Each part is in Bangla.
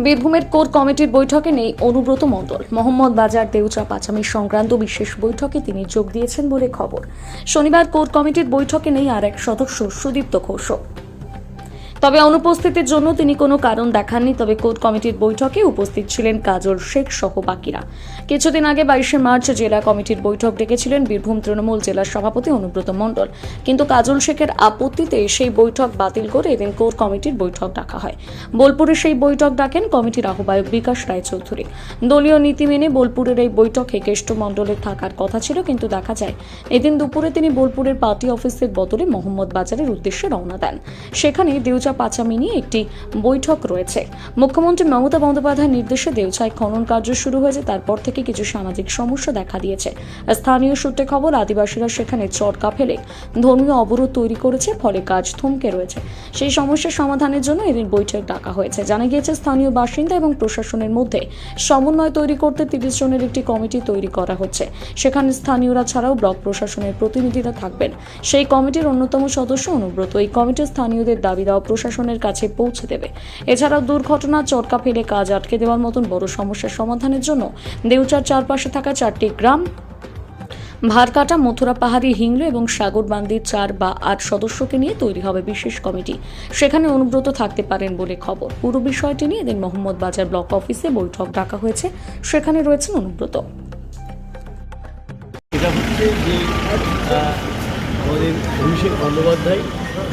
বীরভূমের কোর কমিটির বৈঠকে নেই অনুব্রত মণ্ডল। মোহাম্মদ বাজার দেউচা পাচামি সংক্রান্ত বিশেষ বৈঠকে তিনি যোগ দিয়েছেন বলে খবর। শনিবার কোর কমিটির বৈঠকে নেই আর এক সদস্য সুদীপ্ত ঘোষও। তবে অনুপস্থিতির জন্য তিনি কোনো কারণ দেখাননি। তবে কোর কমিটির বৈঠকে উপস্থিত ছিলেন কাজল শেখ সহ বাকিরা। কিছুদিন আগে 22শে মার্চ জেলা কমিটির বৈঠক ডেকেছিলেন বীরভূম তৃণমূল জেলার সভাপতি অনুব্রত মণ্ডল, কিন্তু কাজল শেখের আপত্তিতে সেই বৈঠক বাতিল করে এদিন কোর কমিটির বৈঠক ডাকা হয়। বোলপুরে সেই বৈঠক ডাকেন কমিটির আহ্বায়ক বিকাশ রায়চৌধুরী। দলীয় নীতি মেনে বোলপুরের এই বৈঠকে কেষ্টমণ্ডলের থাকার কথা ছিল, কিন্তু দেখা যায় এদিন দুপুরে তিনি বোলপুরের পার্টি অফিসের বদলে মোহাম্মদ বাজারের উদ্দেশ্যে রওনা দেন। সেখানে দেউচা পাচামি নিয়ে একটি বৈঠক রয়েছে। মুখ্যমন্ত্রী মমতা বন্দ্যোপাধ্যায়ের নির্দেশে দেউচায় খনন কার্য শুরু হয়েছে। তারপর থেকে কিছু সামাজিক সমস্যা দেখা দিয়েছে। স্থানীয় সূত্রে খবর, আদিবাসীরা সেখানে চরকা ফেলে ধর্মীয় অবরোধ তৈরি করেছে, ফলে কাজ থমকে রয়েছে। সেই সমস্যার সমাধানের জন্য এদিন বৈঠক ডাকা হয়েছে। জানা গিয়েছে স্থানীয় বাসিন্দা এবং প্রশাসনের মধ্যে সমন্বয় তৈরি করতে 30 জনের একটি কমিটি তৈরি করা হচ্ছে। সেখানে স্থানীয়রা ছাড়াও ব্লক প্রশাসনের প্রতিনিধিরা থাকবেন। সেই কমিটির অন্যতম সদস্য অনুব্রত। এই কমিটি স্থানীয়দের দাবি দেওয়া প্রশাসনের কাছে পৌঁছে দেবে। এছাড়াও দুর্ঘটনা, চরকা ফেলে কাজ আটকে দেওয়ার মতন বড় সমস্যার সমাধানের জন্য দেউচার চারপাশে থাকা 4টি গ্রাম ভারকাটা, মথুরা পাহাড়ি, হিংলো এবং সাগরবান্দির 4 বা 8 সদস্যকে নিয়ে তৈরি হবে বিশেষ কমিটি। সেখানে অনুব্রত থাকতে পারেন বলে খবর। পুরো বিষয়টি নিয়ে এদিন মোহাম্মদ বাজার ব্লক অফিসে বৈঠক ডাকা হয়েছে। সেখানে রয়েছেন অনুব্রত। এটা হচ্ছে যে আমাদের অভিষেক বন্দ্যোপাধ্যায়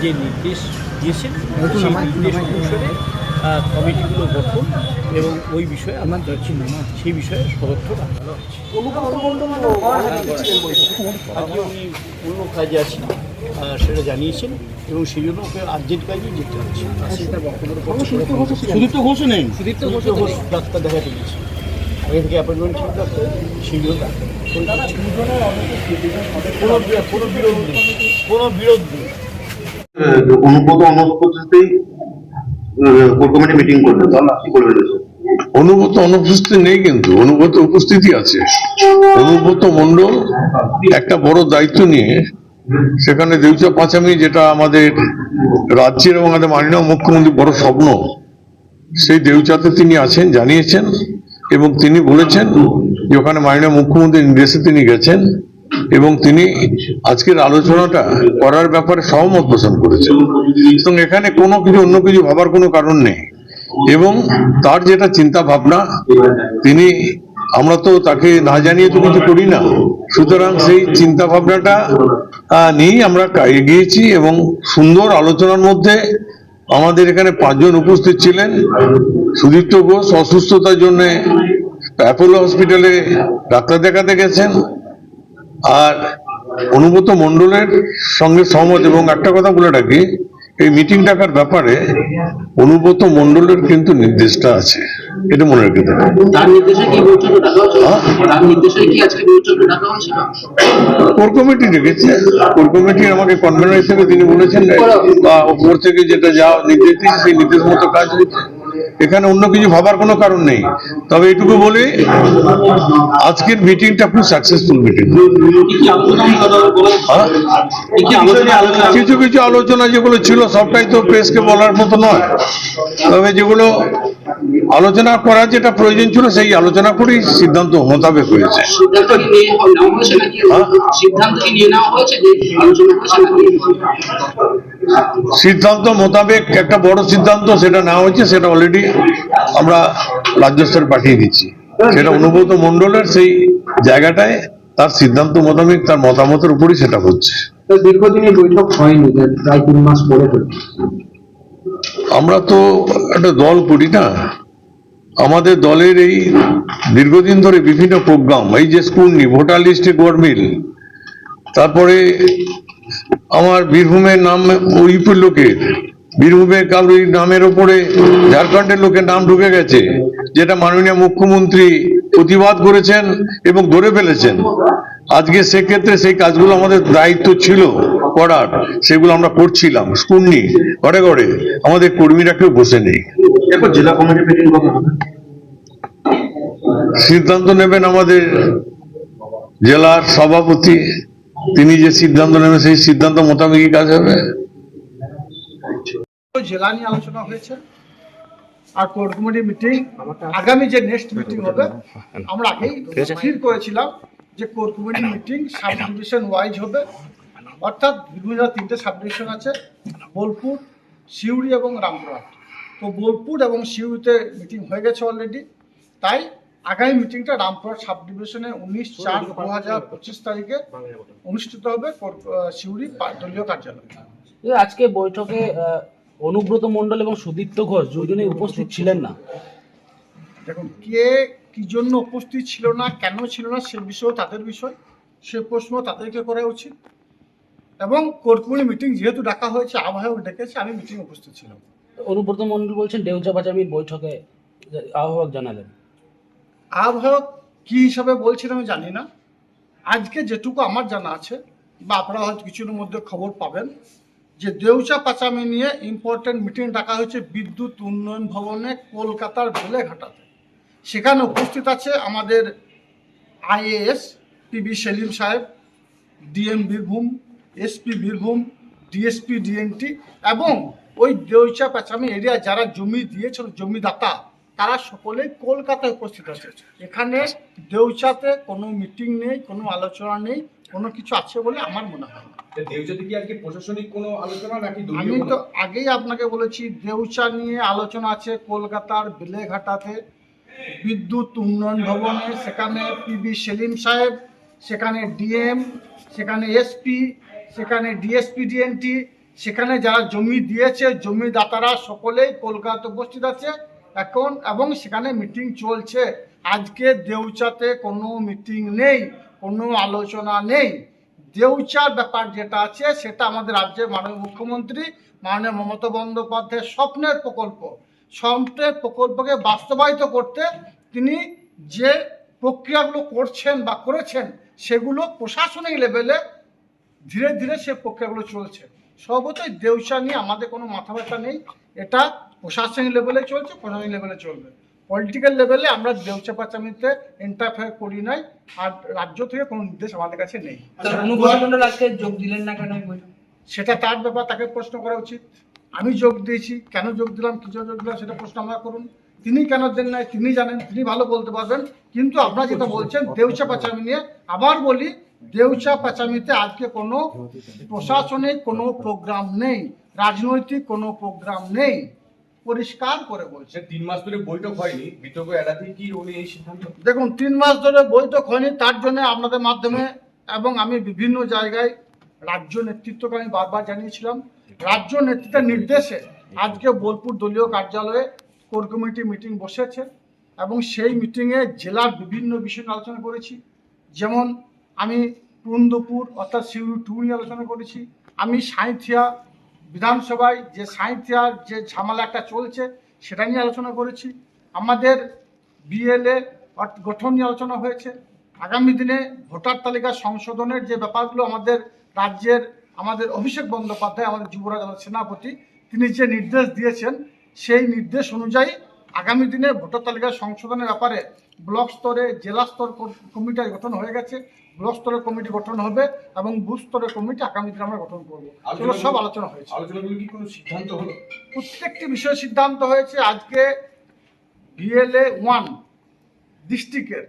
যে নির্দেশ দিয়েছেন সেই নির্দেশ অনুসারে কমিটিগুলো গঠন এবং ওই বিষয়ে আমার সেই বিষয়ে সদর্থ রাখানো হচ্ছে। আজকে উনি অন্য কাজে আছেন সেটা জানিয়েছেন এবং সেই জন্য ওকে আর্জেন্ট কাজে যেতে হচ্ছে। সুদীপ্ত ঘোষ নেই, সুদীপ্ত ঘোষ ডাক্তার দেখাতে গেছে, আগে থেকে অ্যাপয়েন্টমেন্ট ছিল ডাক্তার, সেই জন্য কোনো বিরোধ নেই। অনুব্রত অনুপস্থিতিতেই কোর কমিটি মিটিং করবে, তাহলে কি করবেন? অনুব্রত অনুপস্থিতি নেই, কিন্তু অনুব্রত উপস্থিতি আছে। অনুব্রত মণ্ডল একটা বড় দায়িত্ব নিয়ে সেখানে দেউচা পাচামি, যেটা আমাদের রাজ্যের এবং আমাদের মাননীয় মুখ্যমন্ত্রী বড় স্বপ্ন, সেই দেউচাতে তিনি আছেন, জানিয়েছেন এবং তিনি বলেছেন যে ওখানে মাননীয় মুখ্যমন্ত্রীর নির্দেশে তিনি গেছেন এবং তিনি আজকের আলোচনাটা করার ব্যাপারে সহমত পোষণ করেছেন এবং এখানে কোনো কিছু অন্য কিছু ভাবার কোনো কারণ নেই। এবং তার যেটা চিন্তা ভাবনা, তিনি, আমরা তো তাকে না জানিয়ে তো কিছু করি না, সুতরাং সেই চিন্তা ভাবনাটা নিয়েই আমরা এগিয়েছি এবং সুন্দর আলোচনার মধ্যে আমাদের এখানে 5 জন উপস্থিত ছিলেন। সুদীপ্ত ঘোষ অসুস্থতার জন্য অ্যাপোলো হসপিটালে ডাক্তার দেখাতে গেছেন, আর অনুব্রত মণ্ডলের সঙ্গে সহমত। এবং একটা কথা বলে রাখি, এই মিটিং ডাকার ব্যাপারে অনুব্রত মণ্ডলের কিন্তু নির্দেশটা আছে, এটা মনে রেখে দেবে। কোর কমিটি ডেকেছে, কোর কমিটি আমাকে কনভেনার হিসেবে তিনি বলেছেন উপর থেকে যেটা যা নির্দেশ দিয়েছে সেই নির্দেশ মতো কাজ হয়েছে। এখানে অন্য কিছু ভাবার কোনো কারণ নেই। তবে এটুকু বলি, আজকের মিটিংটা খুব সাকসেসফুল মিটিং। কিছু কিছু আলোচনা যেগুলো ছিল সবটাই তো প্রেসকে বলার মতো নয়, তবে যেগুলো আলোচনা করার যেটা প্রয়োজন ছিল সেই আলোচনা করেই সিদ্ধান্ত মোতাবেক হয়েছে। সিদ্ধান্ত মোতাবেক একটা বড় সিদ্ধান্ত সেটা নেওয়া হয়েছে, সেটা অলরেডি আমরা রাজ্য স্তরে পাঠিয়ে দিচ্ছি। সেটা অনুব্রত মণ্ডলের সেই জায়গাটায় তার সিদ্ধান্ত মোতাবেক তার মতামতের উপরই সেটা হচ্ছে। দীর্ঘদিনের বৈঠক হয়নি, প্রায় 3 মাস পরে। আমরা তো একটা দল করি না, আমাদের দলের এই দীর্ঘদিন ধরে বিভিন্ন প্রোগ্রাম, এই যে স্কুলনি, ভোটার লিস্টে গড়মিল, তারপরে আমার বীরভূমের নাম ওইপুর লোকের, বীরভূমের কারোর নামের ওপরে ঝাড়খণ্ডের লোকের নাম ঢুকে গেছে, যেটা মাননীয় মুখ্যমন্ত্রী প্রতিবাদ করেছেন এবং ধরে ফেলেছেন। আজকে সেক্ষেত্রে সেই কাজগুলো আমাদের দায়িত্ব ছিল করার, সেগুলো আমরা করছিলাম। স্কুলনি ঘরে ঘরে আমাদের কর্মীরা কেউ বসে নেই। জেলা কমিটি মিটিং কবে হবে? সিদ্ধান্ত নেবেন আমাদের জেলার সভাপতি, তিনি যে সিদ্ধান্ত নেবেন সেই সিদ্ধান্ত মোতাবেকই কাজ হবে। জেলা নিয়ে আলোচনা হয়েছে, আর কোর কমিটি মিটিং আগামী যে নেক্সট মিটিং হবে আমরা আগেই স্থির করেছিলাম যে core committee meeting sub division wise হবে, অর্থাৎ বিভিন্ন 3টে সাব ডিভিশন আছে, বোলপুর, সিউড়ি এবং রামপুরহাট। তো বোলপুর এবং সিউড়িতে মিটিং হয়ে গেছে অলরেডি, তাই আগামী মিটিংটা রামপুরহাট সাব ডিভিশনে 19/4/2025 তারিখে অনুষ্ঠিত হবে সিউড়ি দলীয় কার্যালয়ে। আজকে বৈঠকে অনুব্রত মণ্ডল এবং সুদীপ্ত ঘোষ দুজনেই উপস্থিত ছিলেন না। দেখুন, কে কি জন্য উপস্থিত ছিল না, কেন ছিল না, সে বিষয় তাদের বিষয়, সে প্রশ্ন তাদেরকে করা উচিত। এবং কোর কমিটি মিটিং যেহেতু ডাকা হয়েছে, আহ্বায়ক ডেকেছে, আমি মিটিং উপস্থিত ছিলাম। অনুব্রত মণ্ডল বলছেন দেউচা পাচামির বৈঠকে আহ্বায়ক জানালেন। আহ্বায়ক কি হিসাবে বলছেন আমি জানি না। আজকে যেটুকু আমার জানা আছে, বা আপনারা হয়তো কিছুর মধ্যে খবর পাবেন, যে দেউচা পাচামি নিয়ে ইম্পর্টেন্ট মিটিং ডাকা হয়েছে বিদ্যুৎ উন্নয়ন ভবনে কলকাতার বেলেঘাটাতে। সেখানে উপস্থিত আছে আমাদের IAS PB সেলিম সাহেব, DM Birbhum, SP Birbhum, DSP DNT এবং ওই দেউচা পাচামি এরিয়া যারা জমি দিয়েছিল, জমিদাতা, তারা সকলেই কলকাতায় উপস্থিত আছে। এখানে দেউচাতে কোনো মিটিং নেই, কোনো আলোচনা নেই, কোনো কিছু আছে বলে আমার মনে হয় না। দেউচাতে কি আজকে প্রশাসনিক কোনো আলোচনা নাকি দলীয়? আমি তো আগেই আপনাকে বলেছি, দেউচা নিয়ে আলোচনা আছে কলকাতার বেলেঘাটাতে বিদ্যুৎ উন্নয়ন ভবনে। সেখানে PB সেলিম সাহেব, সেখানে DM, সেখানে SP, সেখানে DSP DNT, সেখানে যারা জমি দিয়েছে জমিদাতারা সকলেই কলকাতাতে উপস্থিত আছে এখন, এবং সেখানে মিটিং চলছে। আজকে দেউচাতে কোনো মিটিং নেই, কোনো আলোচনা নেই। দেউচার ব্যাপার যেটা আছে সেটা আমাদের রাজ্যের মাননীয় মুখ্যমন্ত্রী মাননীয় মমতা বন্দ্যোপাধ্যায়ের স্বপ্নের প্রকল্প। স্বপ্নের প্রকল্পকে বাস্তবায়িত করতে তিনি যে প্রক্রিয়াগুলো করছেন বা করেছেন, সেগুলো প্রশাসনিক লেভেলে ধীরে ধীরে সে প্রক্রিয়াগুলো চলছে। সর্বতই দেউচা নিয়ে আমাদের কোনো মাথা ব্যথা নেই, এটা প্রশাসনিক লেভেলে চলছে, প্রশাসনিক লেভেলে চলবে। পলিটিক্যাল লেভেলে আমরা দেউচা পাচামিতে ইন্টারফেয়ার করি নাই, আর রাজ্য থেকে কোনো নির্দেশ আমাদের কাছে নেই। অনুব্রত মণ্ডল আজকে যোগ দিলেন না কেন? সেটা তার ব্যাপার, তাকে প্রশ্ন করা উচিত। আমি যোগ দিয়েছি, কেন যোগ দিলাম, কি জন্য যোগ দিলাম, সেটা প্রশ্ন আমরা করুন। তিনি কেন দেন নাই তিনি জানেন, তিনি ভালো বলতে পারবেন। কিন্তু আপনারা যেটা বলছেন দেউচা পাচামি নিয়ে, আবার বলি, দেউচা পাচামিতে আজকে কোনো প্রশাসনিক কোনো প্রোগ্রাম নেই, রাজনৈতিক কোনো প্রোগ্রাম নেই, পরিষ্কার করে বলছে। 3 মাস ধরে বৈঠক হয়নি, বিতর্ক এড়াতে কি উনি এই সিদ্ধান্ত? দেখুন, 3 মাস ধরে বৈঠক হয়নি, তার জন্য আপনাদের মাধ্যমে এবং আমি বিভিন্ন জায়গায় রাজ্য নেতৃত্বকে আমি বারবার জানিয়েছিলাম। রাজ্য নেতৃত্বের নির্দেশে আজকে বোলপুর দলীয় কার্যালয়ে কোর কমিটি মিটিং বসেছে এবং সেই মিটিংয়ে জেলার বিভিন্ন বিষয় নিয়ে আলোচনা করেছি। যেমন আমি পুরন্দপুর অর্থাৎ সিউড়ি 2 নিয়ে আলোচনা করেছি। আমি সাঁইথিয়া বিধানসভায় যে সাঁইথিয়ার যে ঝামেলা একটা চলছে সেটা নিয়ে আলোচনা করেছি। আমাদের BLA গঠন নিয়ে আলোচনা হয়েছে। আগামী দিনে ভোটার তালিকা সংশোধনের যে ব্যাপারগুলো আমাদের রাজ্যের আমাদের অভিষেক বন্দ্যোপাধ্যায়, আমাদের যুবরাজ সেনাপতি, তিনি যে নির্দেশ দিয়েছেন, সেই নির্দেশ অনুযায়ী আগামী দিনে ভোটার তালিকা সংশোধনের ব্যাপারে ব্লক স্তরে জেলা স্তর কমিটি গঠন হয়ে গেছে, ব্লক স্তরের কমিটি গঠন হবে এবং বুথ স্তরের কমিটি আগামী দিনে আমরা গঠন করবো। এগুলো সব আলোচনা হয়েছে। আলোচনাগুলো কি কোনো সিদ্ধান্ত হলো? প্রত্যেকটি বিষয়ে সিদ্ধান্ত হয়েছে। আজকে BLA 1 ডিস্ট্রিক্টের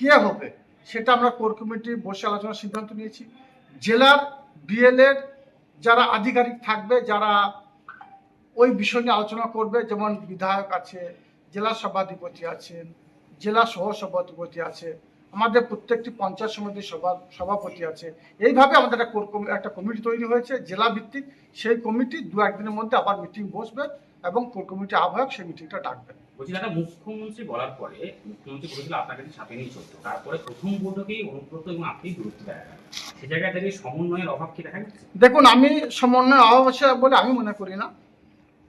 কে হবে সেটা আমরা কোর কমিটি বসে আলোচনার সিদ্ধান্ত নিয়েছি। জেলার BLA যারা আধিকারিক থাকবে, যারা ওই বিষয় নিয়ে আলোচনা করবে, যেমন বিধায়ক আছে, জেলা সভাধিপতি আছেন, জেলা সহ সভাধিপতি আছে, আমাদের প্রত্যেকটি পঞ্চায়েত সমিতির সভাপতি আছে। এইভাবে আমাদের একটা কমিটি তৈরি হয়েছে জেলা ভিত্তিক। সেই কমিটি 2-1 দিনের মধ্যে আবার মিটিং বসবে এবং কোর কমিটি আহ্বায়ক সেই মিটিংটা ডাকবেন। বলছি দাদা, মুখ্যমন্ত্রী বলার পরে মুখ্যমন্ত্রী বলেছিল আপনার কাছে সাথে নিয়ে চলতো, তারপরে প্রথম বৈঠকেই অনুব্রত এবং আপনি দূরত্ব দেখা গেল, সে জায়গায় থেকে সমন্বয়ের অভাব কি দেখা যাচ্ছে? দেখুন, আমি সমন্বয়ের অভাব আছে বলে আমি মনে করি না,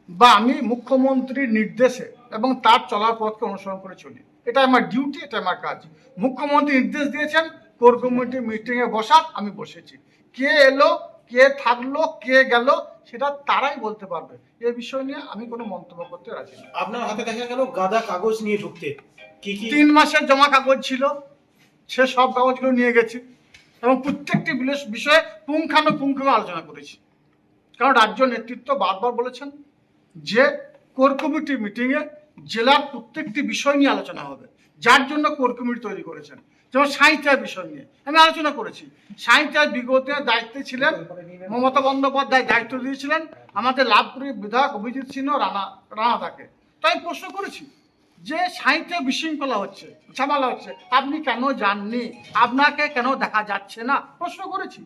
বা আমি মুখ্যমন্ত্রীর নির্দেশে এবং তার চলার পথকে অনুসরণ করে চলি। এটা আমার ডিউটি, এটা আমার কাজ। মুখ্যমন্ত্রী নির্দেশ দিয়েছেন কোর কমিটি মিটিংয়ে বসার, আমি বসেছি। কে এলো, কে থাকলো, কে গেল, সেটা তারাই বলতে পারবে। এই বিষয় নিয়ে আমি কোনো মন্তব্য করতে রাজি না। আপনার হাতে দেখা গেল গাদা কাগজ নিয়ে ঢুকতে, কি 3 মাসের জমা কাগজ ছিল, সে সব কাগজগুলো নিয়ে গেছি এবং প্রত্যেকটি বিষয়ে পুঙ্খানুপুঙ্খ আলোচনা করেছি। কারণ রাজ্য নেতৃত্ব বারবার বলেছেন যে কোর কমিটি মিটিংয়ে জেলার প্রত্যেকটি বিষয় নিয়ে আলোচনা হবে, যার জন্য কোর কমিটি তৈরি করেছেন। যেমন সাঁইথিয়ার বিষয় নিয়ে আমি আলোচনা করেছি। সাঁইথিয়ার বিগত দায়িত্বে ছিলেন মমতা বন্দ্যোপাধ্যায়, দায়িত্ব দিয়েছিলেন আমাদের লাভপুরের বিধায়ক অভিজিৎ সিংহ রানাদাকে। তাই প্রশ্ন করেছি যে সাঁইথিয়া বিশৃঙ্খলা হচ্ছে, ঝামেলা হচ্ছে, আপনি কেন যাননি, আপনাকে কেন দেখা যাচ্ছে না, প্রশ্ন করেছি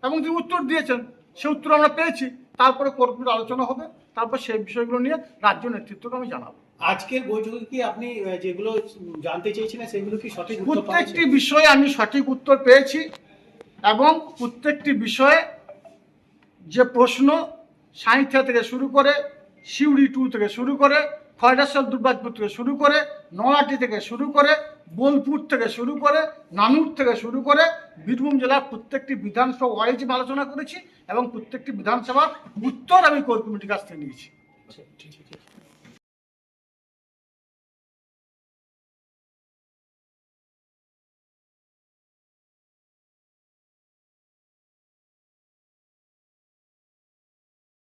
এবং তিনি উত্তর দিয়েছেন। সে উত্তর আমরা পেয়েছি। তারপরে কোর কমিটির আলোচনা হবে, তারপর সেই বিষয়গুলো নিয়ে রাজ্য নেতৃত্বকে আমি জানাবো। আজকের বৈঠকে কি আপনি যেগুলো জানতে চেয়েছিলেন সেগুলো কি সঠিক উত্তর পাওয়া প্রত্যেকটি গেছে? বিষয়ে আমি সঠিক উত্তর পেয়েছি এবং প্রত্যেকটি বিষয়ে যে প্রশ্ন সাঁইথিয়া থেকে শুরু করে সিউড়ি 2 থেকে শুরু করে খয়রাশ্বর দুর্গাপুর থেকে শুরু করে নলাটি থেকে শুরু করে বোলপুর থেকে শুরু করে নানুর থেকে শুরু করে বীরভূম জেলার প্রত্যেকটি বিধানসভা ওয়াইজ আলোচনা করেছি এবং প্রত্যেকটি বিধানসভার উত্তর আমি কোর কমিটির কাছ থেকে নিয়েছি। ঠিক আছে।